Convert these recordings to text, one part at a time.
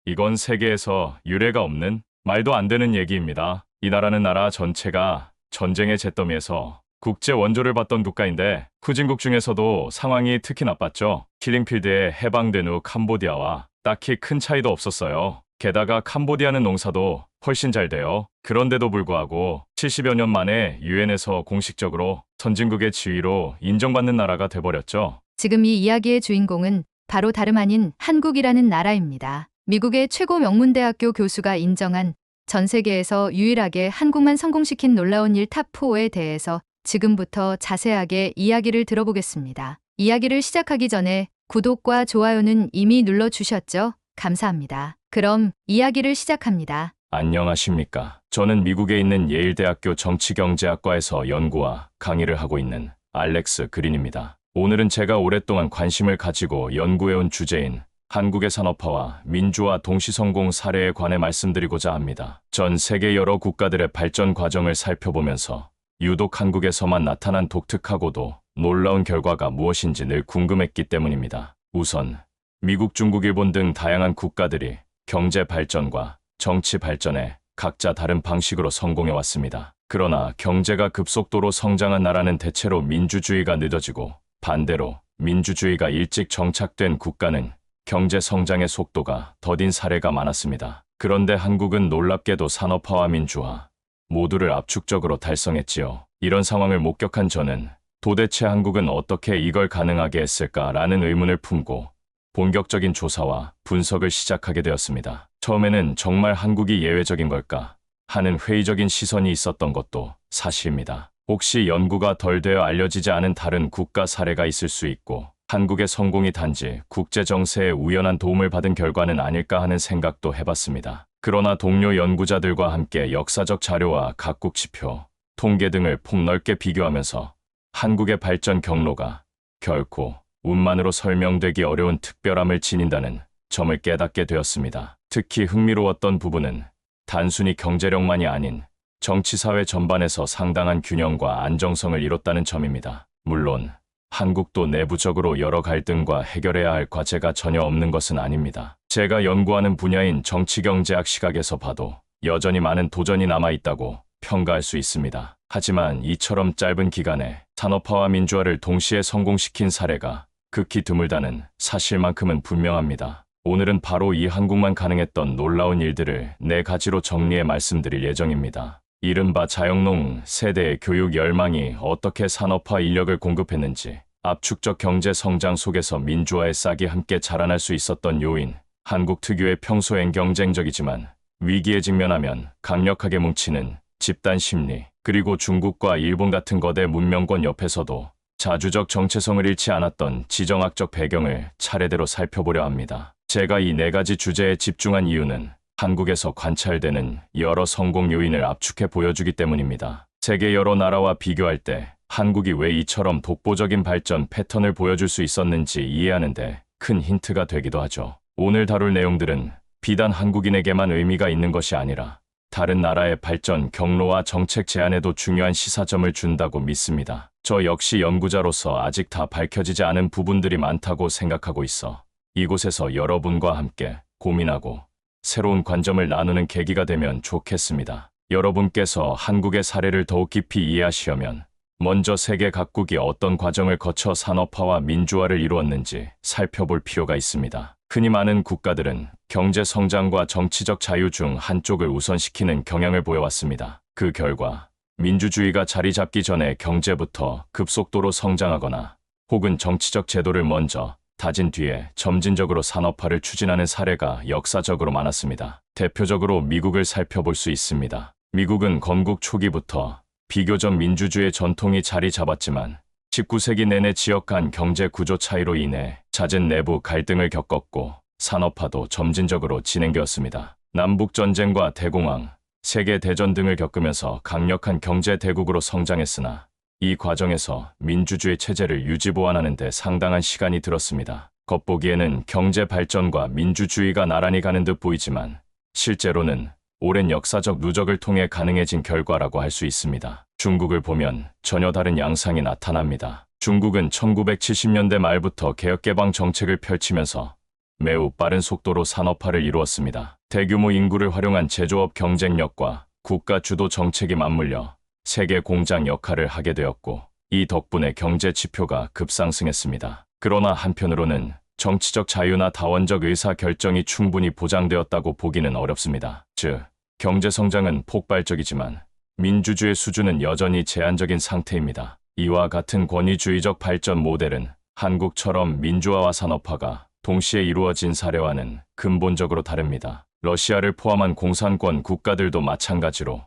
이건 세계에서 유례가 없는 말도 안 되는 얘기입니다. 이 나라는 나라 전체가 전쟁의 잿더미에서 국제 원조를 받던 국가인데 후진국 중에서도 상황이 특히 나빴죠. 킬링필드에 해방된 후 캄보디아와 딱히 큰 차이도 없었어요. 게다가 캄보디아는 농사도 훨씬 잘 돼요. 그런데도 불구하고 70여 년 만에 유엔에서 공식적으로 선진국의 지위로 인정받는 나라가 돼버렸죠. 지금 이 이야기의 주인공은 바로 다름 아닌 한국이라는 나라입니다. 미국의 최고 명문대학교 교수가 인정한 전 세계에서 유일하게 한국만 성공시킨 놀라운 일 탑4에 대해서 지금부터 자세하게 이야기를 들어보겠습니다. 이야기를 시작하기 전에 구독과 좋아요는 이미 눌러주셨죠? 감사합니다. 그럼 이야기를 시작합니다. 안녕하십니까. 저는 미국에 있는 예일대학교 정치경제학과에서 연구와 강의를 하고 있는 알렉스 그린입니다. 오늘은 제가 오랫동안 관심을 가지고 연구해온 주제인 한국의 산업화와 민주화 동시성공 사례에 관해 말씀드리고자 합니다. 전 세계 여러 국가들의 발전 과정을 살펴보면서 유독 한국에서만 나타난 독특하고도 놀라운 결과가 무엇인지 늘 궁금했기 때문입니다. 우선 미국, 중국, 일본 등 다양한 국가들이 경제 발전과 정치 발전에 각자 다른 방식으로 성공해왔습니다. 그러나 경제가 급속도로 성장한 나라는 대체로 민주주의가 늦어지고 반대로 민주주의가 일찍 정착된 국가는 경제 성장의 속도가 더딘 사례가 많았습니다. 그런데 한국은 놀랍게도 산업화와 민주화 모두를 압축적으로 달성했지요. 이런 상황을 목격한 저는 도대체 한국은 어떻게 이걸 가능하게 했을까라는 의문을 품고 본격적인 조사와 분석을 시작하게 되었습니다. 처음에는 정말 한국이 예외적인 걸까 하는 회의적인 시선이 있었던 것도 사실입니다. 혹시 연구가 덜 되어 알려지지 않은 다른 국가 사례가 있을 수 있고 한국의 성공이 단지 국제 정세의 우연한 도움을 받은 결과는 아닐까 하는 생각도 해봤습니다. 그러나 동료 연구자들과 함께 역사적 자료와 각국 지표, 통계 등을 폭넓게 비교하면서 한국의 발전 경로가 결코 운만으로 설명되기 어려운 특별함을 지닌다는 점을 깨닫게 되었습니다. 특히 흥미로웠던 부분은 단순히 경제력만이 아닌 정치사회 전반에서 상당한 균형과 안정성을 이뤘다는 점입니다. 물론 한국도 내부적으로 여러 갈등과 해결해야 할 과제가 전혀 없는 것은 아닙니다. 제가 연구하는 분야인 정치경제학 시각에서 봐도 여전히 많은 도전이 남아있다고 평가할 수 있습니다. 하지만 이처럼 짧은 기간에 산업화와 민주화를 동시에 성공시킨 사례가 극히 드물다는 사실만큼은 분명합니다. 오늘은 바로 이 한국만 가능했던 놀라운 일들을 4가지로 정리해 말씀드릴 예정입니다. 이른바 자영농 세대의 교육 열망이 어떻게 산업화 인력을 공급했는지, 압축적 경제 성장 속에서 민주화의 싹이 함께 자라날 수 있었던 요인, 한국 특유의 평소엔 경쟁적이지만 위기에 직면하면 강력하게 뭉치는 집단 심리, 그리고 중국과 일본 같은 거대 문명권 옆에서도 자주적 정체성을 잃지 않았던 지정학적 배경을 차례대로 살펴보려 합니다. 제가 이 4가지 주제에 집중한 이유는 한국에서 관찰되는 여러 성공 요인을 압축해 보여주기 때문입니다. 세계 여러 나라와 비교할 때 한국이 왜 이처럼 독보적인 발전 패턴을 보여줄 수 있었는지 이해하는 데 큰 힌트가 되기도 하죠. 오늘 다룰 내용들은 비단 한국인에게만 의미가 있는 것이 아니라 다른 나라의 발전 경로와 정책 제안에도 중요한 시사점을 준다고 믿습니다. 저 역시 연구자로서 아직 다 밝혀지지 않은 부분들이 많다고 생각하고 있어 이곳에서 여러분과 함께 고민하고 새로운 관점을 나누는 계기가 되면 좋겠습니다. 여러분께서 한국의 사례를 더욱 깊이 이해하시려면 먼저 세계 각국이 어떤 과정을 거쳐 산업화와 민주화를 이루었는지 살펴볼 필요가 있습니다. 흔히 많은 국가들은 경제 성장과 정치적 자유 중 한쪽을 우선시키는 경향을 보여왔습니다. 그 결과 민주주의가 자리 잡기 전에 경제부터 급속도로 성장하거나 혹은 정치적 제도를 먼저 다진 뒤에 점진적으로 산업화를 추진하는 사례가 역사적으로 많았습니다. 대표적으로 미국을 살펴볼 수 있습니다. 미국은 건국 초기부터 비교적 민주주의 전통이 자리 잡았지만 19세기 내내 지역 간 경제 구조 차이로 인해 잦은 내부 갈등을 겪었고 산업화도 점진적으로 진행되었습니다. 남북전쟁과 대공황, 세계대전 등을 겪으면서 강력한 경제 대국으로 성장했으나 이 과정에서 민주주의 체제를 유지보완하는 데 상당한 시간이 들었습니다. 겉보기에는 경제 발전과 민주주의가 나란히 가는 듯 보이지만 실제로는 오랜 역사적 누적을 통해 가능해진 결과라고 할 수 있습니다. 중국을 보면 전혀 다른 양상이 나타납니다. 중국은 1970년대 말부터 개혁개방 정책을 펼치면서 매우 빠른 속도로 산업화를 이루었습니다. 대규모 인구를 활용한 제조업 경쟁력과 국가 주도 정책이 맞물려 세계 공장 역할을 하게 되었고, 이 덕분에 경제 지표가 급상승했습니다. 그러나 한편으로는 정치적 자유나 다원적 의사 결정이 충분히 보장되었다고 보기는 어렵습니다. 즉, 경제 성장은 폭발적이지만 민주주의 수준은 여전히 제한적인 상태입니다. 이와 같은 권위주의적 발전 모델은 한국처럼 민주화와 산업화가 동시에 이루어진 사례와는 근본적으로 다릅니다. 러시아를 포함한 공산권 국가들도 마찬가지로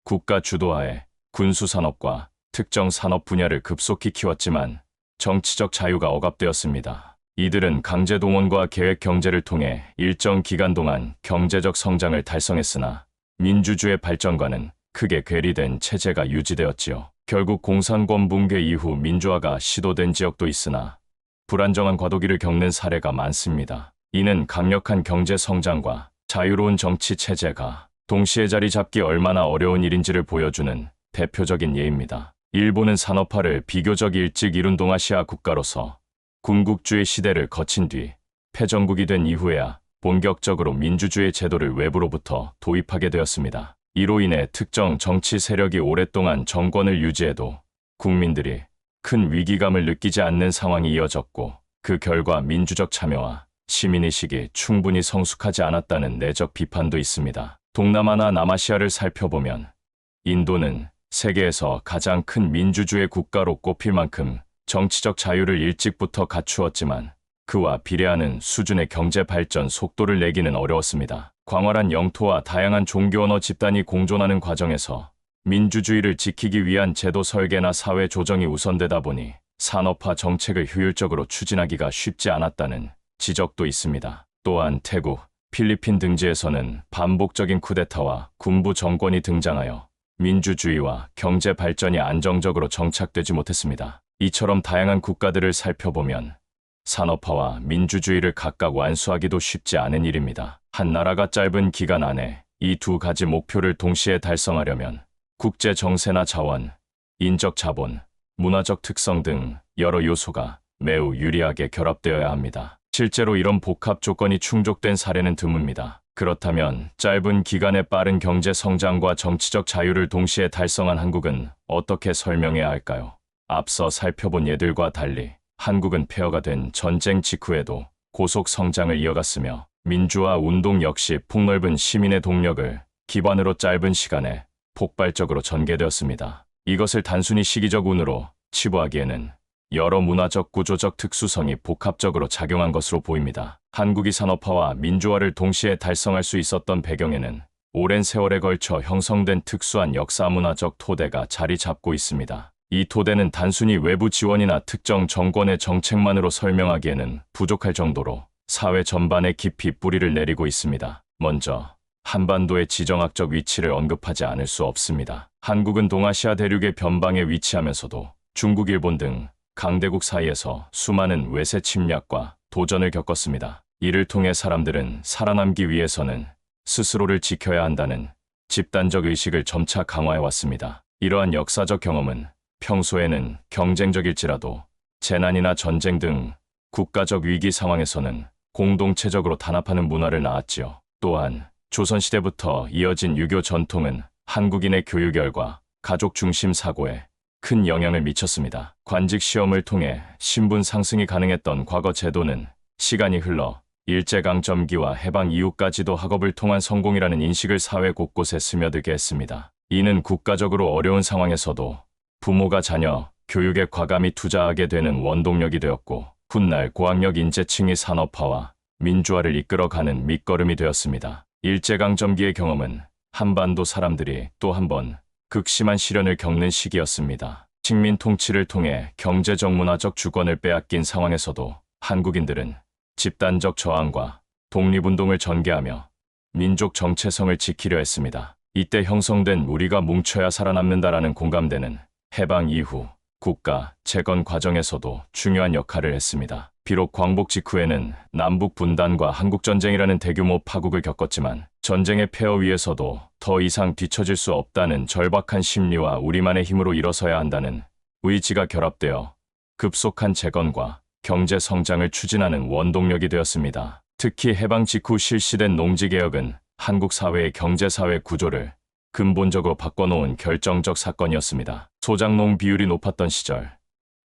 국가 주도하에 군수산업과 특정 산업 분야를 급속히 키웠지만 정치적 자유가 억압되었습니다. 이들은 강제 동원과 계획 경제를 통해 일정 기간 동안 경제적 성장을 달성했으나 민주주의 발전과는 크게 괴리된 체제가 유지되었지요. 결국 공산권 붕괴 이후 민주화가 시도된 지역도 있으나 불안정한 과도기를 겪는 사례가 많습니다. 이는 강력한 경제 성장과 자유로운 정치 체제가 동시에 자리 잡기 얼마나 어려운 일인지를 보여주는 대표적인 예입니다. 일본은 산업화를 비교적 일찍 이룬 동아시아 국가로서 군국주의 시대를 거친 뒤 패전국이 된 이후에야 본격적으로 민주주의 제도를 외부로부터 도입하게 되었습니다. 이로 인해 특정 정치 세력이 오랫동안 정권을 유지해도 국민들이 큰 위기감을 느끼지 않는 상황이 이어졌고, 그 결과 민주적 참여와 시민의식이 충분히 성숙하지 않았다는 내적 비판도 있습니다. 동남아나 남아시아를 살펴보면 인도는 세계에서 가장 큰 민주주의 국가로 꼽힐 만큼 정치적 자유를 일찍부터 갖추었지만 그와 비례하는 수준의 경제 발전 속도를 내기는 어려웠습니다. 광활한 영토와 다양한 종교 언어 집단이 공존하는 과정에서 민주주의를 지키기 위한 제도 설계나 사회 조정이 우선되다 보니 산업화 정책을 효율적으로 추진하기가 쉽지 않았다는 지적도 있습니다. 또한 태국, 필리핀 등지에서는 반복적인 쿠데타와 군부 정권이 등장하여 민주주의와 경제 발전이 안정적으로 정착되지 못했습니다. 이처럼 다양한 국가들을 살펴보면 산업화와 민주주의를 각각 완수하기도 쉽지 않은 일입니다. 한 나라가 짧은 기간 안에 이 두 가지 목표를 동시에 달성하려면 국제 정세나 자원, 인적 자본, 문화적 특성 등 여러 요소가 매우 유리하게 결합되어야 합니다. 실제로 이런 복합 조건이 충족된 사례는 드뭅니다. 그렇다면 짧은 기간에 빠른 경제 성장과 정치적 자유를 동시에 달성한 한국은 어떻게 설명해야 할까요? 앞서 살펴본 예들과 달리 한국은 폐허가 된 전쟁 직후에도 고속 성장을 이어갔으며, 민주화 운동 역시 폭넓은 시민의 동력을 기반으로 짧은 시간에 폭발적으로 전개되었습니다. 이것을 단순히 시기적 운으로 치부하기에는 여러 문화적 구조적 특수성이 복합적으로 작용한 것으로 보입니다. 한국이 산업화와 민주화를 동시에 달성할 수 있었던 배경에는 오랜 세월에 걸쳐 형성된 특수한 역사 문화적 토대가 자리 잡고 있습니다. 이 토대는 단순히 외부 지원이나 특정 정권의 정책만으로 설명하기에는 부족할 정도로 사회 전반에 깊이 뿌리를 내리고 있습니다. 먼저 한반도의 지정학적 위치를 언급하지 않을 수 없습니다. 한국은 동아시아 대륙의 변방에 위치하면서도 중국, 일본 등 강대국 사이에서 수많은 외세 침략과 도전을 겪었습니다. 이를 통해 사람들은 살아남기 위해서는 스스로를 지켜야 한다는 집단적 의식을 점차 강화해왔습니다. 이러한 역사적 경험은 평소에는 경쟁적일지라도 재난이나 전쟁 등 국가적 위기 상황에서는 공동체적으로 단합하는 문화를 낳았지요. 또한 조선시대부터 이어진 유교 전통은 한국인의 교육열과 가족 중심 사고에 큰 영향을 미쳤습니다. 관직 시험을 통해 신분 상승이 가능했던 과거 제도는 시간이 흘러 일제강점기와 해방 이후까지도 학업을 통한 성공이라는 인식을 사회 곳곳에 스며들게 했습니다. 이는 국가적으로 어려운 상황에서도 부모가 자녀 교육에 과감히 투자하게 되는 원동력이 되었고, 훗날 고학력 인재층이 산업화와 민주화를 이끌어가는 밑거름이 되었습니다. 일제강점기의 경험은 한반도 사람들이 또 한 번 극심한 시련을 겪는 시기였습니다. 식민 통치를 통해 경제적 문화적 주권을 빼앗긴 상황에서도 한국인들은 집단적 저항과 독립운동을 전개하며 민족 정체성을 지키려 했습니다. 이때 형성된 우리가 뭉쳐야 살아남는다라는 공감대는 해방 이후 국가 재건 과정에서도 중요한 역할을 했습니다. 비록 광복 직후에는 남북 분단과 한국전쟁이라는 대규모 파국을 겪었지만 전쟁의 폐허 위에서도 더 이상 뒤처질 수 없다는 절박한 심리와 우리만의 힘으로 일어서야 한다는 의지가 결합되어 급속한 재건과 경제 성장을 추진하는 원동력이 되었습니다. 특히 해방 직후 실시된 농지개혁은 한국 사회의 경제사회 구조를 근본적으로 바꿔놓은 결정적 사건이었습니다. 소작농 비율이 높았던 시절,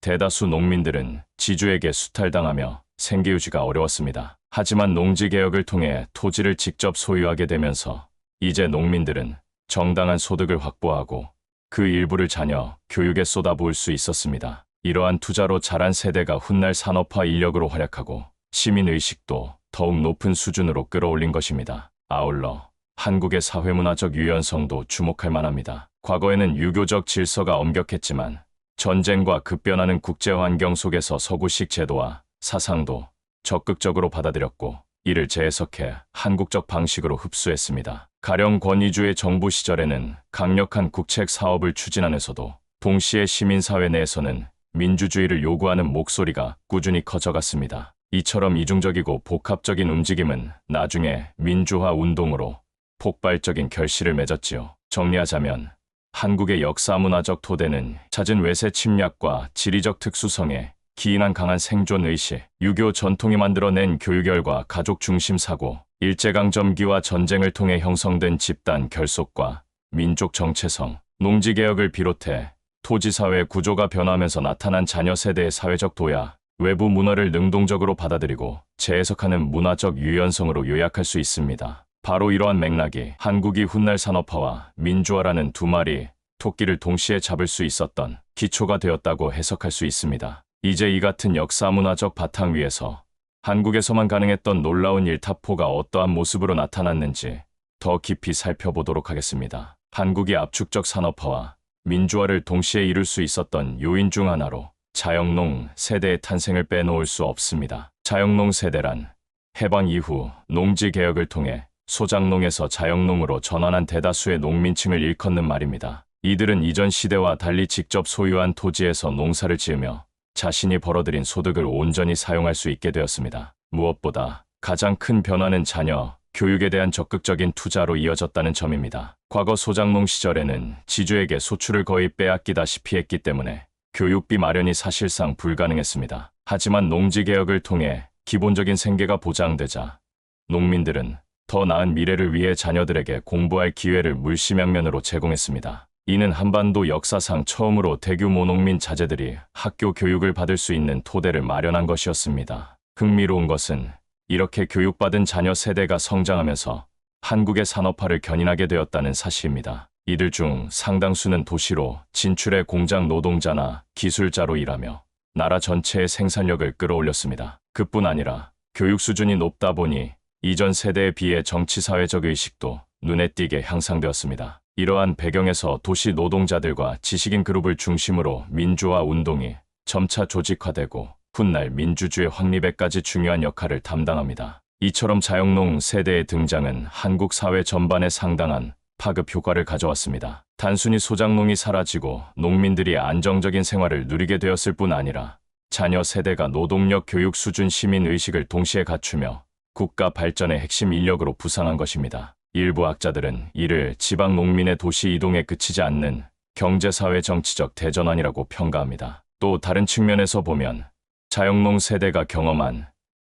대다수 농민들은 지주에게 수탈당하며 생계유지가 어려웠습니다. 하지만 농지개혁을 통해 토지를 직접 소유하게 되면서 이제 농민들은 정당한 소득을 확보하고 그 일부를 자녀 교육에 쏟아부을 수 있었습니다. 이러한 투자로 자란 세대가 훗날 산업화 인력으로 활약하고 시민의식도 더욱 높은 수준으로 끌어올린 것입니다. 아울러 한국의 사회문화적 유연성도 주목할 만합니다. 과거에는 유교적 질서가 엄격했지만 전쟁과 급변하는 국제환경 속에서 서구식 제도와 사상도 적극적으로 받아들였고 이를 재해석해 한국적 방식으로 흡수했습니다. 가령 권위주의 정부 시절에는 강력한 국책 사업을 추진하면서도 동시에 시민사회 내에서는 민주주의를 요구하는 목소리가 꾸준히 커져갔습니다. 이처럼 이중적이고 복합적인 움직임은 나중에 민주화 운동으로 폭발적인 결실을 맺었지요. 정리하자면 한국의 역사문화적 토대는 잦은 외세 침략과 지리적 특수성에 기인한 강한 생존의식, 유교 전통이 만들어낸 교육열과 가족 중심 사고, 일제강점기와 전쟁을 통해 형성된 집단 결속과 민족 정체성, 농지개혁을 비롯해 토지사회 구조가 변화하면서 나타난 자녀 세대의 사회적 도야, 외부 문화를 능동적으로 받아들이고 재해석하는 문화적 유연성으로 요약할 수 있습니다. 바로 이러한 맥락이 한국이 훗날 산업화와 민주화라는 두 마리 토끼를 동시에 잡을 수 있었던 기초가 되었다고 해석할 수 있습니다. 이제 이 같은 역사문화적 바탕 위에서 한국에서만 가능했던 놀라운 일타포가 어떠한 모습으로 나타났는지 더 깊이 살펴보도록 하겠습니다. 한국이 압축적 산업화와 민주화를 동시에 이룰 수 있었던 요인 중 하나로 자영농 세대의 탄생을 빼놓을 수 없습니다. 자영농 세대란 해방 이후 농지개혁을 통해 소작농에서 자영농으로 전환한 대다수의 농민층을 일컫는 말입니다. 이들은 이전 시대와 달리 직접 소유한 토지에서 농사를 지으며 자신이 벌어들인 소득을 온전히 사용할 수 있게 되었습니다. 무엇보다 가장 큰 변화는 자녀 교육에 대한 적극적인 투자로 이어졌다는 점입니다. 과거 소작농 시절에는 지주에게 소출을 거의 빼앗기다시피 했기 때문에 교육비 마련이 사실상 불가능했습니다. 하지만 농지개혁을 통해 기본적인 생계가 보장되자 농민들은 더 나은 미래를 위해 자녀들에게 공부할 기회를 물심양면으로 제공했습니다. 이는 한반도 역사상 처음으로 대규모 농민 자제들이 학교 교육을 받을 수 있는 토대를 마련한 것이었습니다. 흥미로운 것은 이렇게 교육받은 자녀 세대가 성장하면서 한국의 산업화를 견인하게 되었다는 사실입니다. 이들 중 상당수는 도시로 진출해 공장 노동자나 기술자로 일하며 나라 전체의 생산력을 끌어올렸습니다. 그뿐 아니라 교육 수준이 높다 보니 이전 세대에 비해 정치사회적 의식도 눈에 띄게 향상되었습니다. 이러한 배경에서 도시 노동자들과 지식인 그룹을 중심으로 민주화 운동이 점차 조직화되고 훗날 민주주의 확립에까지 중요한 역할을 담당합니다. 이처럼 자영농 세대의 등장은 한국 사회 전반에 상당한 파급 효과를 가져왔습니다. 단순히 소작농이 사라지고 농민들이 안정적인 생활을 누리게 되었을 뿐 아니라 자녀 세대가 노동력 교육 수준 시민의식을 동시에 갖추며 국가 발전의 핵심 인력으로 부상한 것입니다. 일부 학자들은 이를 지방 농민의 도시 이동에 그치지 않는 경제사회 정치적 대전환이라고 평가합니다. 또 다른 측면에서 보면 자영농 세대가 경험한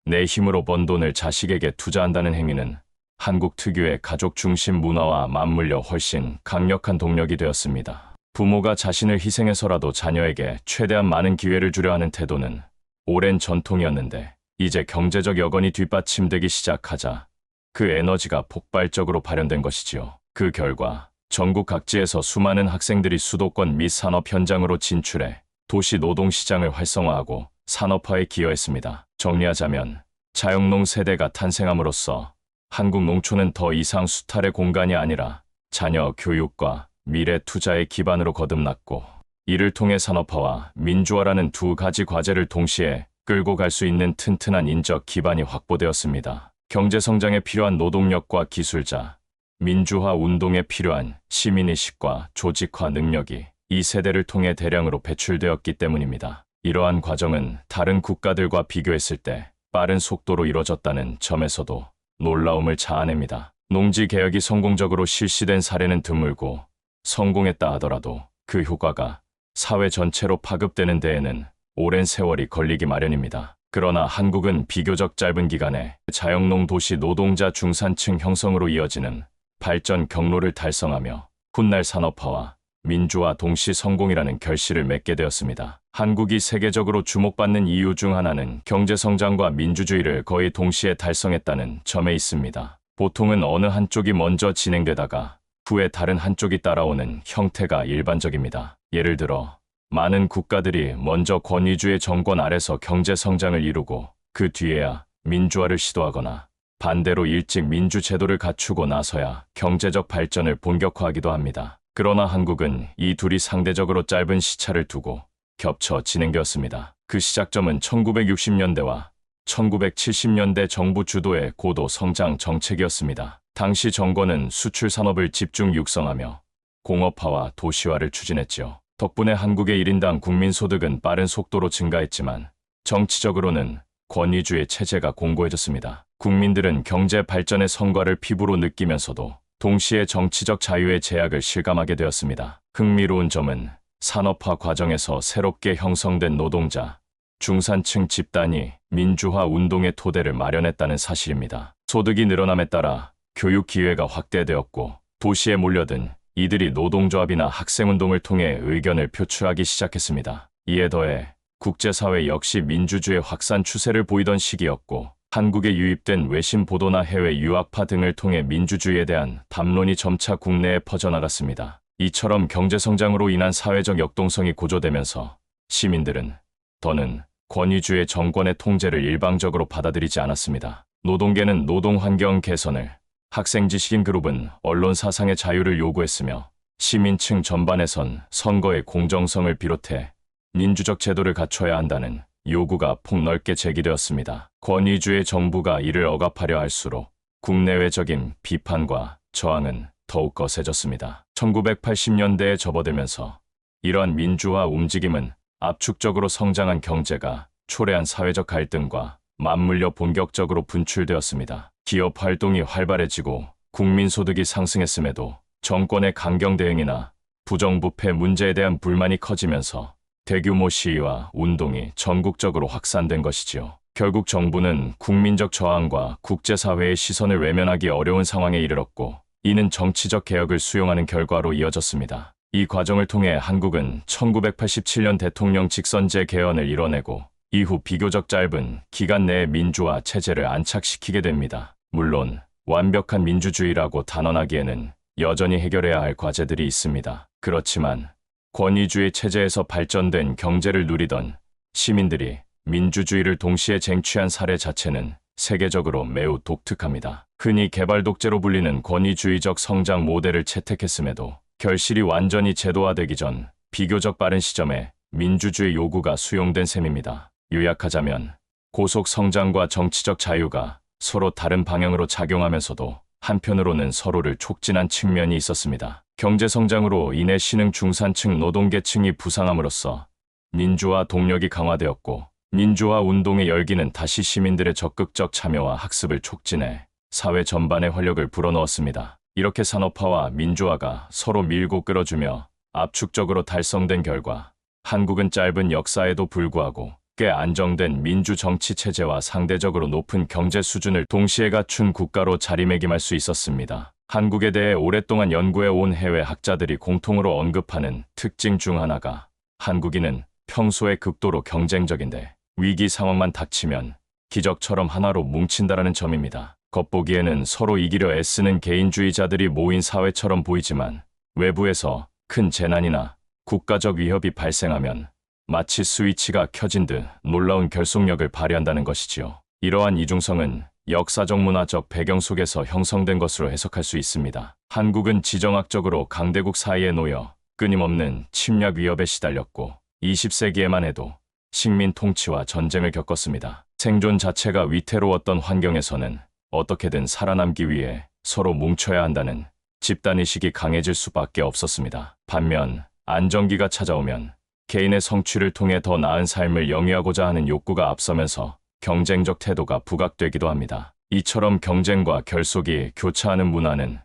내 힘으로 번 돈을 자식에게 투자한다는 행위는 한국 특유의 가족 중심 문화와 맞물려 훨씬 강력한 동력이 되었습니다. 부모가 자신을 희생해서라도 자녀에게 최대한 많은 기회를 주려 하는 태도는 오랜 전통이었는데 이제 경제적 여건이 뒷받침되기 시작하자 그 에너지가 폭발적으로 발현된 것이지요. 그 결과 전국 각지에서 수많은 학생들이 수도권 및 산업 현장으로 진출해 도시 노동시장을 활성화하고 산업화에 기여했습니다. 정리하자면 자영농 세대가 탄생함으로써 한국 농촌은 더 이상 수탈의 공간이 아니라 자녀 교육과 미래 투자의 기반으로 거듭났고 이를 통해 산업화와 민주화라는 두 가지 과제를 동시에 끌고 갈 수 있는 튼튼한 인적 기반이 확보되었습니다. 경제성장에 필요한 노동력과 기술자, 민주화 운동에 필요한 시민의식과 조직화 능력이 이 세대를 통해 대량으로 배출되었기 때문입니다. 이러한 과정은 다른 국가들과 비교했을 때 빠른 속도로 이뤄졌다는 점에서도 놀라움을 자아냅니다. 농지개혁이 성공적으로 실시된 사례는 드물고 성공했다 하더라도 그 효과가 사회 전체로 파급되는 데에는 오랜 세월이 걸리기 마련입니다. 그러나 한국은 비교적 짧은 기간에 자영농 도시 노동자 중산층 형성으로 이어지는 발전 경로를 달성하며 훗날 산업화와 민주화 동시 성공이라는 결실을 맺게 되었습니다. 한국이 세계적으로 주목받는 이유 중 하나는 경제성장과 민주주의를 거의 동시에 달성했다는 점에 있습니다. 보통은 어느 한쪽이 먼저 진행되다가 후에 다른 한쪽이 따라오는 형태가 일반적입니다. 예를 들어 많은 국가들이 먼저 권위주의 정권 아래서 경제성장을 이루고 그 뒤에야 민주화를 시도하거나 반대로 일찍 민주제도를 갖추고 나서야 경제적 발전을 본격화하기도 합니다. 그러나 한국은 이 둘이 상대적으로 짧은 시차를 두고 겹쳐 진행되었습니다. 그 시작점은 1960년대와 1970년대 정부 주도의 고도 성장 정책이었습니다. 당시 정권은 수출 산업을 집중 육성하며 공업화와 도시화를 추진했지요. 덕분에 한국의 1인당 국민소득은 빠른 속도로 증가했지만 정치적으로는 권위주의 체제가 공고해졌습니다. 국민들은 경제 발전의 성과를 피부로 느끼면서도 동시에 정치적 자유의 제약을 실감하게 되었습니다. 흥미로운 점은 산업화 과정에서 새롭게 형성된 노동자, 중산층 집단이 민주화 운동의 토대를 마련했다는 사실입니다. 소득이 늘어남에 따라 교육 기회가 확대되었고 도시에 몰려든 이들이 노동조합이나 학생운동을 통해 의견을 표출하기 시작했습니다. 이에 더해 국제사회 역시 민주주의 확산 추세를 보이던 시기였고 한국에 유입된 외신 보도나 해외 유학파 등을 통해 민주주의에 대한 담론이 점차 국내에 퍼져나갔습니다. 이처럼 경제성장으로 인한 사회적 역동성이 고조되면서 시민들은 더는 권위주의 정권의 통제를 일방적으로 받아들이지 않았습니다. 노동계는 노동환경 개선을, 학생 지식인 그룹은 언론 사상의 자유를 요구했으며 시민층 전반에선 선거의 공정성을 비롯해 민주적 제도를 갖춰야 한다는 요구가 폭넓게 제기되었습니다. 권위주의 정부가 이를 억압하려 할수록 국내외적인 비판과 저항은 더욱 거세졌습니다. 1980년대에 접어들면서 이러한 민주화 움직임은 압축적으로 성장한 경제가 초래한 사회적 갈등과 맞물려 본격적으로 분출되었습니다. 기업 활동이 활발해지고 국민소득이 상승했음에도 정권의 강경 대응이나 부정부패 문제에 대한 불만이 커지면서 대규모 시위와 운동이 전국적으로 확산된 것이지요. 결국 정부는 국민적 저항과 국제사회의 시선을 외면하기 어려운 상황에 이르렀고 이는 정치적 개혁을 수용하는 결과로 이어졌습니다. 이 과정을 통해 한국은 1987년 대통령 직선제 개헌을 이뤄내고 이후 비교적 짧은 기간 내에 민주화 체제를 안착시키게 됩니다. 물론 완벽한 민주주의라고 단언하기에는 여전히 해결해야 할 과제들이 있습니다. 그렇지만 권위주의 체제에서 발전된 경제를 누리던 시민들이 민주주의를 동시에 쟁취한 사례 자체는 세계적으로 매우 독특합니다. 흔히 개발 독재로 불리는 권위주의적 성장 모델을 채택했음에도 결실이 완전히 제도화되기 전 비교적 빠른 시점에 민주주의 요구가 수용된 셈입니다. 요약하자면 고속 성장과 정치적 자유가 서로 다른 방향으로 작용하면서도 한편으로는 서로를 촉진한 측면이 있었습니다. 경제 성장으로 인해 신흥 중산층 노동계층이 부상함으로써 민주화 동력이 강화되었고 민주화 운동의 열기는 다시 시민들의 적극적 참여와 학습을 촉진해 사회 전반에 활력을 불어넣었습니다. 이렇게 산업화와 민주화가 서로 밀고 끌어주며 압축적으로 달성된 결과 한국은 짧은 역사에도 불구하고 꽤 안정된 민주 정치 체제와 상대적으로 높은 경제 수준을 동시에 갖춘 국가로 자리매김할 수 있었습니다. 한국에 대해 오랫동안 연구해 온 해외 학자들이 공통으로 언급하는 특징 중 하나가 한국인은 평소에 극도로 경쟁적인데 위기 상황만 닥치면 기적처럼 하나로 뭉친다라는 점입니다. 겉보기에는 서로 이기려 애쓰는 개인주의자들이 모인 사회처럼 보이지만 외부에서 큰 재난이나 국가적 위협이 발생하면 마치 스위치가 켜진 듯 놀라운 결속력을 발휘한다는 것이지요. 이러한 이중성은 역사적 문화적 배경 속에서 형성된 것으로 해석할 수 있습니다. 한국은 지정학적으로 강대국 사이에 놓여 끊임없는 침략 위협에 시달렸고 20세기에만 해도 식민 통치와 전쟁을 겪었습니다. 생존 자체가 위태로웠던 환경에서는 어떻게든 살아남기 위해 서로 뭉쳐야 한다는 집단의식이 강해질 수밖에 없었습니다. 반면 안정기가 찾아오면 개인의 성취를 통해 더 나은 삶을 영위하고자 하는 욕구가 앞서면서 경쟁적 태도가 부각되기도 합니다. 이처럼 경쟁과 결속이 교차하는 문화는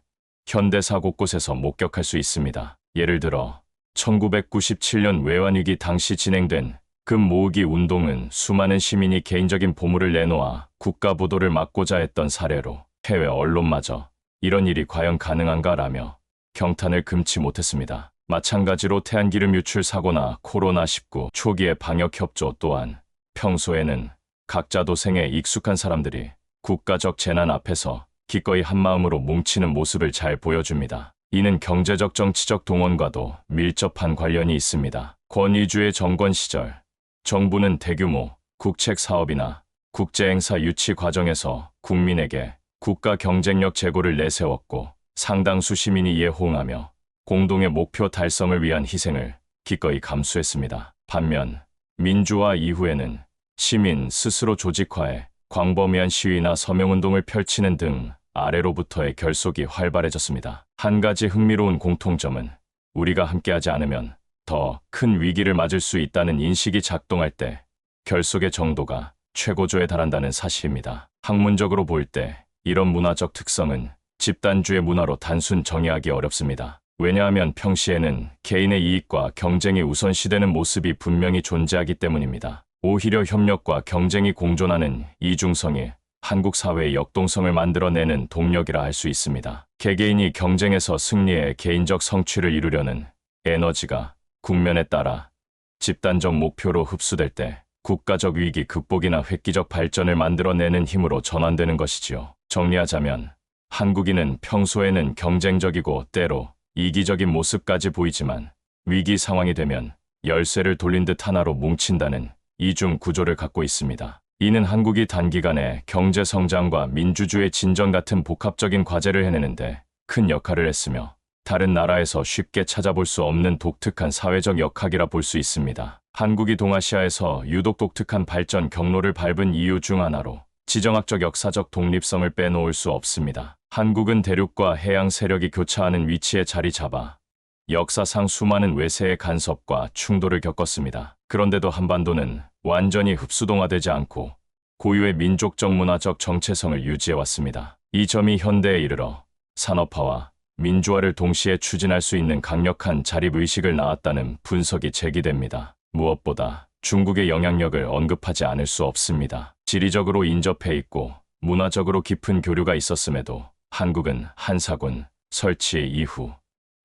현대사 곳곳에서 목격할 수 있습니다. 예를 들어 1997년 외환위기 당시 진행된 금 모으기 운동은 수많은 시민이 개인적인 보물을 내놓아 국가 부도를 막고자 했던 사례로 해외 언론마저 이런 일이 과연 가능한가라며 경탄을 금치 못했습니다. 마찬가지로 태안기름 유출 사고나 코로나19 초기의 방역협조 또한 평소에는 각자 도생에 익숙한 사람들이 국가적 재난 앞에서 기꺼이 한마음으로 뭉치는 모습을 잘 보여줍니다. 이는 경제적 정치적 동원과도 밀접한 관련이 있습니다. 권위주의 정권 시절 정부는 대규모 국책 사업이나 국제행사 유치 과정에서 국민에게 국가 경쟁력 제고를 내세웠고 상당수 시민이 이에 호응하며 공동의 목표 달성을 위한 희생을 기꺼이 감수했습니다. 반면 민주화 이후에는 시민 스스로 조직화해 광범위한 시위나 서명운동을 펼치는 등 아래로부터의 결속이 활발해졌습니다. 한 가지 흥미로운 공통점은 우리가 함께하지 않으면 더 큰 위기를 맞을 수 있다는 인식이 작동할 때 결속의 정도가 최고조에 달한다는 사실입니다. 학문적으로 볼 때 이런 문화적 특성은 집단주의 문화로 단순 정의하기 어렵습니다. 왜냐하면 평시에는 개인의 이익과 경쟁이 우선시되는 모습이 분명히 존재하기 때문입니다. 오히려 협력과 경쟁이 공존하는 이중성이 한국 사회의 역동성을 만들어내는 동력이라 할 수 있습니다. 개개인이 경쟁에서 승리해 개인적 성취를 이루려는 에너지가 국면에 따라 집단적 목표로 흡수될 때 국가적 위기 극복이나 획기적 발전을 만들어내는 힘으로 전환되는 것이지요. 정리하자면 한국인은 평소에는 경쟁적이고 때로 이기적인 모습까지 보이지만 위기 상황이 되면 열쇠를 돌린 듯 하나로 뭉친다는 이중 구조를 갖고 있습니다. 이는 한국이 단기간에 경제 성장과 민주주의 진전 같은 복합적인 과제를 해내는데 큰 역할을 했으며 다른 나라에서 쉽게 찾아볼 수 없는 독특한 사회적 역학이라 볼 수 있습니다. 한국이 동아시아에서 유독 독특한 발전 경로를 밟은 이유 중 하나로 지정학적 역사적 독립성을 빼놓을 수 없습니다. 한국은 대륙과 해양 세력이 교차하는 위치에 자리 잡아 역사상 수많은 외세의 간섭과 충돌을 겪었습니다. 그런데도 한반도는 완전히 흡수동화되지 않고 고유의 민족적 문화적 정체성을 유지해왔습니다. 이 점이 현대에 이르러 산업화와 민주화를 동시에 추진할 수 있는 강력한 자립의식을 낳았다는 분석이 제기됩니다. 무엇보다 중국의 영향력을 언급하지 않을 수 없습니다. 지리적으로 인접해 있고 문화적으로 깊은 교류가 있었음에도 한국은 한사군 설치 이후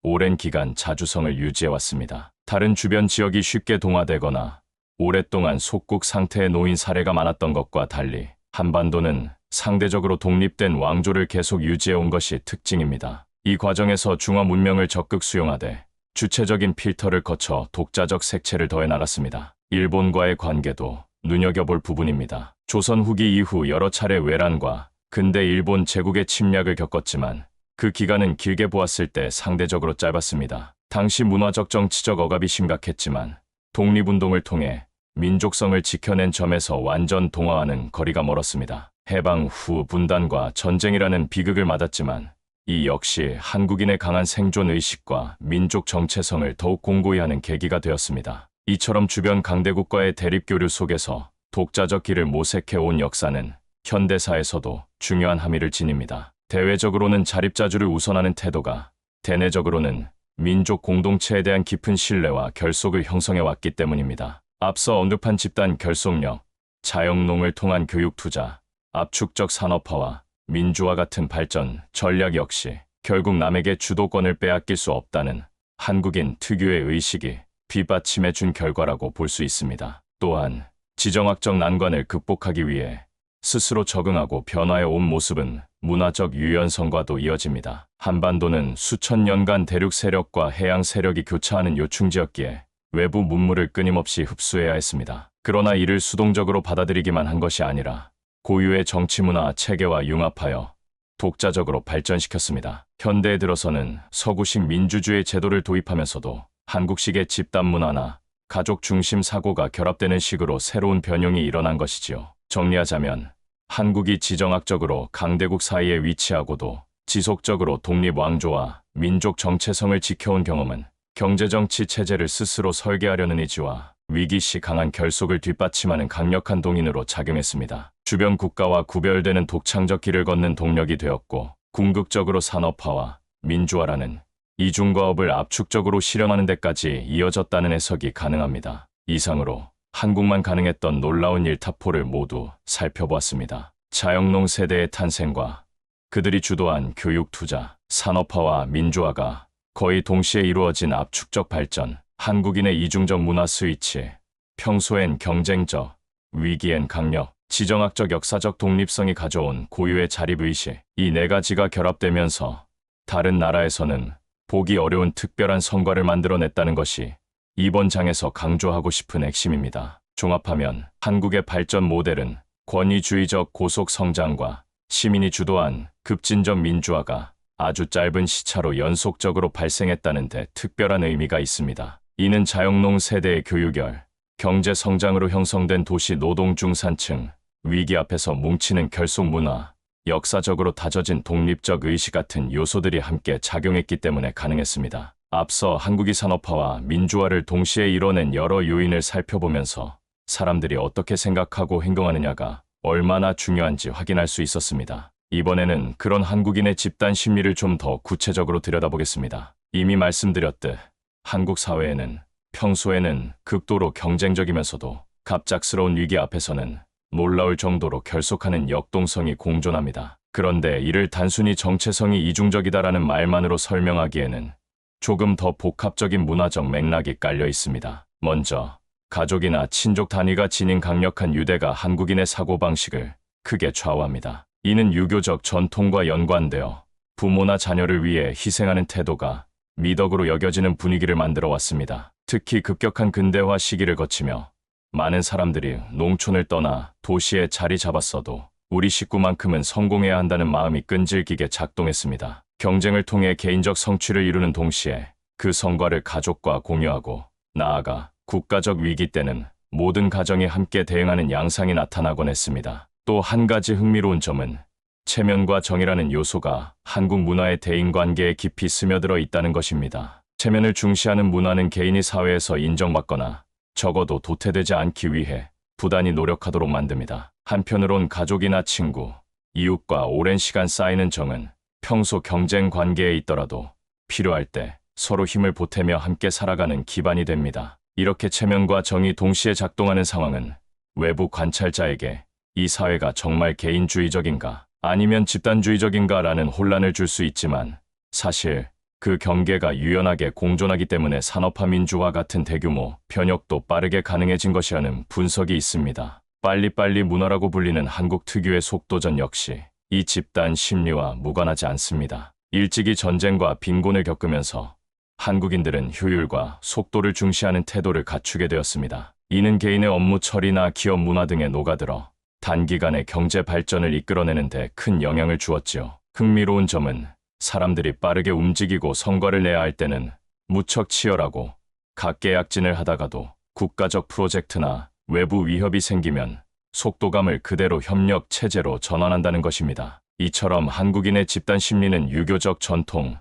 오랜 기간 자주성을 유지해왔습니다. 다른 주변 지역이 쉽게 동화되거나 오랫동안 속국 상태에 놓인 사례가 많았던 것과 달리 한반도는 상대적으로 독립된 왕조를 계속 유지해온 것이 특징입니다. 이 과정에서 중화 문명을 적극 수용하되 주체적인 필터를 거쳐 독자적 색채를 더해 나갔습니다. 일본과의 관계도 눈여겨볼 부분입니다. 조선 후기 이후 여러 차례 외란과 근대 일본 제국의 침략을 겪었지만 그 기간은 길게 보았을 때 상대적으로 짧았습니다. 당시 문화적 정치적 억압이 심각했지만 독립운동을 통해 민족성을 지켜낸 점에서 완전 동화와는 거리가 멀었습니다. 해방 후 분단과 전쟁이라는 비극을 맞았지만 이 역시 한국인의 강한 생존 의식과 민족 정체성을 더욱 공고히 하는 계기가 되었습니다. 이처럼 주변 강대국과의 대립교류 속에서 독자적 길을 모색해 온 역사는 현대사에서도 중요한 함의를 지닙니다. 대외적으로는 자립자주를 우선하는 태도가 대내적으로는 민족 공동체에 대한 깊은 신뢰와 결속을 형성해 왔기 때문입니다. 앞서 언급한 집단 결속력, 자영농을 통한 교육 투자, 압축적 산업화와 민주화 같은 발전 전략 역시 결국 남에게 주도권을 빼앗길 수 없다는 한국인 특유의 의식이 뒷받침해 준 결과라고 볼 수 있습니다. 또한 지정학적 난관을 극복하기 위해 스스로 적응하고 변화해 온 모습은 문화적 유연성과도 이어집니다. 한반도는 수천 년간 대륙 세력과 해양 세력이 교차하는 요충지였기에 외부 문물을 끊임없이 흡수해야 했습니다. 그러나 이를 수동적으로 받아들이기만 한 것이 아니라 고유의 정치문화 체계와 융합하여 독자적으로 발전시켰습니다. 현대에 들어서는 서구식 민주주의 제도를 도입하면서도 한국식의 집단문화나 가족 중심 사고가 결합되는 식으로 새로운 변형이 일어난 것이지요. 정리하자면 한국이 지정학적으로 강대국 사이에 위치하고도 지속적으로 독립왕조와 민족 정체성을 지켜온 경험은 경제정치 체제를 스스로 설계하려는 의지와 위기시 강한 결속을 뒷받침하는 강력한 동인으로 작용했습니다. 주변 국가와 구별되는 독창적 길을 걷는 동력이 되었고 궁극적으로 산업화와 민주화라는 이중과업을 압축적으로 실현하는 데까지 이어졌다는 해석이 가능합니다. 이상으로 한국만 가능했던 놀라운 일타포를 모두 살펴보았습니다. 자영농 세대의 탄생과 그들이 주도한 교육 투자, 산업화와 민주화가 거의 동시에 이루어진 압축적 발전, 한국인의 이중적 문화 스위치, 평소엔 경쟁적, 위기엔 강력, 지정학적 역사적 독립성이 가져온 고유의 자립의식, 이 네 가지가 결합되면서 다른 나라에서는 보기 어려운 특별한 성과를 만들어냈다는 것이 이번 장에서 강조하고 싶은 핵심입니다. 종합하면 한국의 발전 모델은 권위주의적 고속 성장과 시민이 주도한 급진적 민주화가 아주 짧은 시차로 연속적으로 발생했다는 데 특별한 의미가 있습니다. 이는 자영농 세대의 교육열, 경제 성장으로 형성된 도시 노동 중산층, 위기 앞에서 뭉치는 결속 문화, 역사적으로 다져진 독립적 의식 같은 요소들이 함께 작용했기 때문에 가능했습니다. 앞서 한국이 산업화와 민주화를 동시에 이뤄낸 여러 요인을 살펴보면서 사람들이 어떻게 생각하고 행동하느냐가 얼마나 중요한지 확인할 수 있었습니다. 이번에는 그런 한국인의 집단 심리를 좀 더 구체적으로 들여다보겠습니다. 이미 말씀드렸듯 한국 사회에는 평소에는 극도로 경쟁적이면서도 갑작스러운 위기 앞에서는 놀라울 정도로 결속하는 역동성이 공존합니다. 그런데 이를 단순히 정체성이 이중적이다라는 말만으로 설명하기에는 조금 더 복합적인 문화적 맥락이 깔려 있습니다. 먼저 가족이나 친족 단위가 지닌 강력한 유대가 한국인의 사고방식을 크게 좌우합니다. 이는 유교적 전통과 연관되어 부모나 자녀를 위해 희생하는 태도가 미덕으로 여겨지는 분위기를 만들어 왔습니다. 특히 급격한 근대화 시기를 거치며 많은 사람들이 농촌을 떠나 도시에 자리 잡았어도 우리 식구만큼은 성공해야 한다는 마음이 끈질기게 작동했습니다. 경쟁을 통해 개인적 성취를 이루는 동시에 그 성과를 가족과 공유하고 나아가 국가적 위기 때는 모든 가정이 함께 대응하는 양상이 나타나곤 했습니다. 또 한 가지 흥미로운 점은 체면과 정이라는 요소가 한국 문화의 대인관계에 깊이 스며들어 있다는 것입니다. 체면을 중시하는 문화는 개인이 사회에서 인정받거나 적어도 도태되지 않기 위해 부단히 노력하도록 만듭니다. 한편으론 가족이나 친구, 이웃과 오랜 시간 쌓이는 정은 평소 경쟁 관계에 있더라도 필요할 때 서로 힘을 보태며 함께 살아가는 기반이 됩니다. 이렇게 체면과 정이 동시에 작동하는 상황은 외부 관찰자에게 이 사회가 정말 개인주의적인가 아니면 집단주의적인가라는 혼란을 줄 수 있지만 사실 그 경계가 유연하게 공존하기 때문에 산업화 민주화 같은 대규모 변혁도 빠르게 가능해진 것이라는 분석이 있습니다. 빨리빨리 문화라고 불리는 한국 특유의 속도전 역시 이 집단 심리와 무관하지 않습니다. 일찍이 전쟁과 빈곤을 겪으면서 한국인들은 효율과 속도를 중시하는 태도를 갖추게 되었습니다. 이는 개인의 업무 처리나 기업 문화 등에 녹아들어 단기간에 경제 발전을 이끌어내는 데 큰 영향을 주었지요. 흥미로운 점은 사람들이 빠르게 움직이고 성과를 내야 할 때는 무척 치열하고 각계약진을 하다가도 국가적 프로젝트나 외부 위협이 생기면 속도감을 그대로 협력 체제로 전환한다는 것입니다. 이처럼 한국인의 집단 심리는 유교적 전통,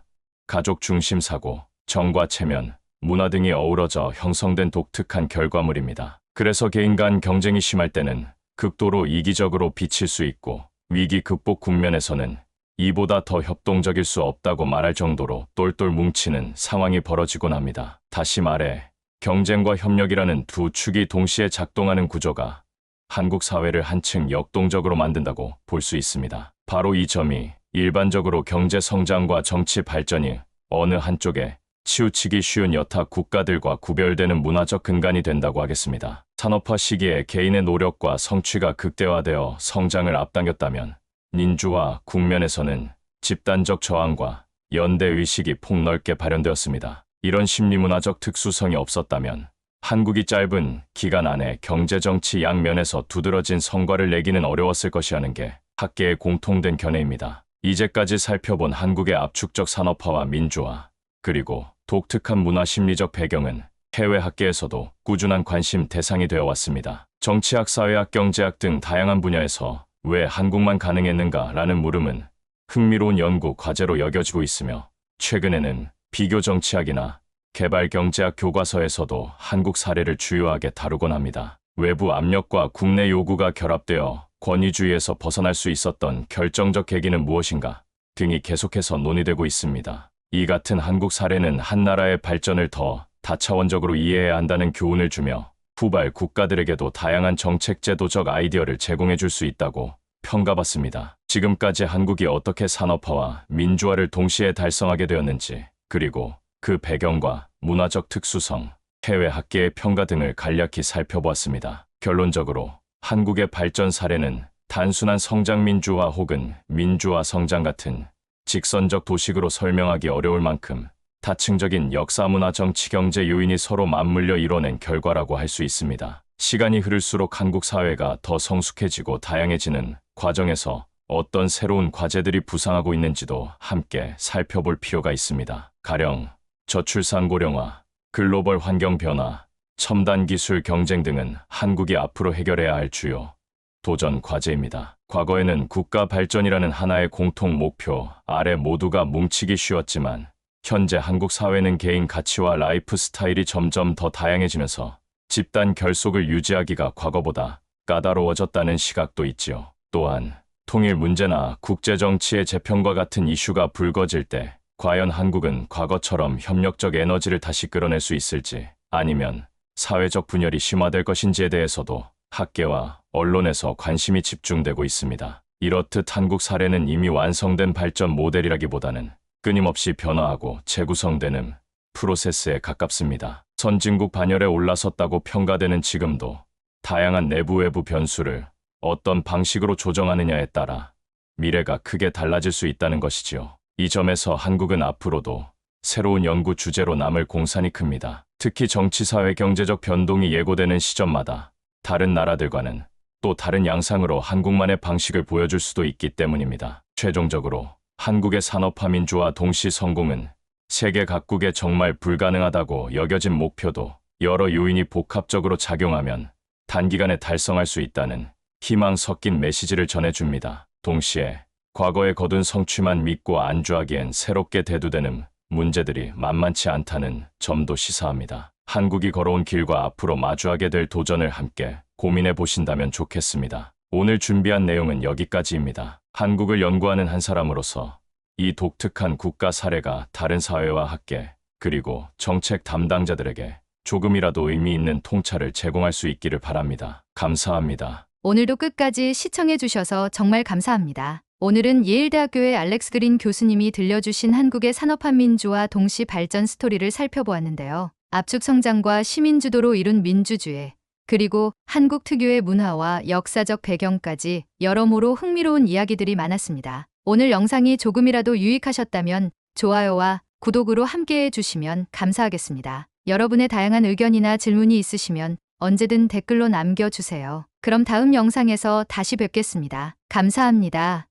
가족 중심 사고, 정과 체면, 문화 등이 어우러져 형성된 독특한 결과물입니다. 그래서 개인 간 경쟁이 심할 때는 극도로 이기적으로 비칠 수 있고 위기 극복 국면에서는 이보다 더 협동적일 수 없다고 말할 정도로 똘똘 뭉치는 상황이 벌어지곤 합니다. 다시 말해 경쟁과 협력이라는 두 축이 동시에 작동하는 구조가 한국 사회를 한층 역동적으로 만든다고 볼 수 있습니다. 바로 이 점이 일반적으로 경제 성장과 정치 발전이 어느 한쪽에 치우치기 쉬운 여타 국가들과 구별되는 문화적 근간이 된다고 하겠습니다. 산업화 시기에 개인의 노력과 성취가 극대화되어 성장을 앞당겼다면 민주화 국면에서는 집단적 저항과 연대의식이 폭넓게 발현되었습니다. 이런 심리문화적 특수성이 없었다면 한국이 짧은 기간 안에 경제정치 양면에서 두드러진 성과를 내기는 어려웠을 것이라는 게 학계의 공통된 견해입니다. 이제까지 살펴본 한국의 압축적 산업화와 민주화, 그리고 독특한 문화 심리적 배경은 해외 학계에서도 꾸준한 관심 대상이 되어 왔습니다. 정치학, 사회학, 경제학 등 다양한 분야에서 왜 한국만 가능했는가라는 물음은 흥미로운 연구 과제로 여겨지고 있으며 최근에는 비교정치학이나 개발경제학 교과서에서도 한국 사례를 주요하게 다루곤 합니다. 외부 압력과 국내 요구가 결합되어 권위주의에서 벗어날 수 있었던 결정적 계기는 무엇인가 등이 계속해서 논의되고 있습니다. 이 같은 한국 사례는 한 나라의 발전을 더 다차원적으로 이해해야 한다는 교훈을 주며 후발 국가들에게도 다양한 정책 제도적 아이디어를 제공해 줄 수 있다고 평가받습니다. 지금까지 한국이 어떻게 산업화와 민주화를 동시에 달성하게 되었는지, 그리고 그 배경과 문화적 특수성, 해외 학계의 평가 등을 간략히 살펴보았습니다. 결론적으로 한국의 발전 사례는 단순한 성장 민주화 혹은 민주화 성장 같은 직선적 도식으로 설명하기 어려울 만큼 다층적인 역사, 문화, 정치, 경제 요인이 서로 맞물려 이뤄낸 결과라고 할 수 있습니다. 시간이 흐를수록 한국 사회가 더 성숙해지고 다양해지는 과정에서 어떤 새로운 과제들이 부상하고 있는지도 함께 살펴볼 필요가 있습니다. 가령 저출산 고령화, 글로벌 환경 변화, 첨단 기술 경쟁 등은 한국이 앞으로 해결해야 할 주요 도전 과제입니다. 과거에는 국가 발전이라는 하나의 공통 목표 아래 모두가 뭉치기 쉬웠지만, 현재 한국 사회는 개인 가치와 라이프 스타일이 점점 더 다양해지면서 집단 결속을 유지하기가 과거보다 까다로워졌다는 시각도 있지요. 또한 통일 문제나 국제정치의 재편과 같은 이슈가 불거질 때 과연 한국은 과거처럼 협력적 에너지를 다시 끌어낼 수 있을지, 아니면 사회적 분열이 심화될 것인지에 대해서도 학계와 언론에서 관심이 집중되고 있습니다. 이렇듯 한국 사례는 이미 완성된 발전 모델이라기보다는 끊임없이 변화하고 재구성되는 프로세스에 가깝습니다. 선진국 반열에 올라섰다고 평가되는 지금도 다양한 내부 외부 변수를 어떤 방식으로 조정하느냐에 따라 미래가 크게 달라질 수 있다는 것이지요. 이 점에서 한국은 앞으로도 새로운 연구 주제로 남을 공산이 큽니다. 특히 정치, 사회, 경제적 변동이 예고되는 시점마다 다른 나라들과는 또 다른 양상으로 한국만의 방식을 보여줄 수도 있기 때문입니다. 최종적으로 한국의 산업화 민주화 동시 성공은 세계 각국에 정말 불가능하다고 여겨진 목표도 여러 요인이 복합적으로 작용하면 단기간에 달성할 수 있다는 희망 섞인 메시지를 전해줍니다. 동시에 과거에 거둔 성취만 믿고 안주하기엔 새롭게 대두되는 문제들이 만만치 않다는 점도 시사합니다. 한국이 걸어온 길과 앞으로 마주하게 될 도전을 함께 고민해 보신다면 좋겠습니다. 오늘 준비한 내용은 여기까지입니다. 한국을 연구하는 한 사람으로서 이 독특한 국가 사례가 다른 사회와 학계, 그리고 정책 담당자들에게 조금이라도 의미 있는 통찰을 제공할 수 있기를 바랍니다. 감사합니다. 오늘도 끝까지 시청해 주셔서 정말 감사합니다. 오늘은 예일대학교의 알렉스 그린 교수님이 들려주신 한국의 산업화 민주화 동시 발전 스토리를 살펴보았는데요. 압축 성장과 시민주도로 이룬 민주주의, 그리고 한국 특유의 문화와 역사적 배경까지 여러모로 흥미로운 이야기들이 많았습니다. 오늘 영상이 조금이라도 유익하셨다면 좋아요와 구독으로 함께해 주시면 감사하겠습니다. 여러분의 다양한 의견이나 질문이 있으시면 언제든 댓글로 남겨주세요. 그럼 다음 영상에서 다시 뵙겠습니다. 감사합니다.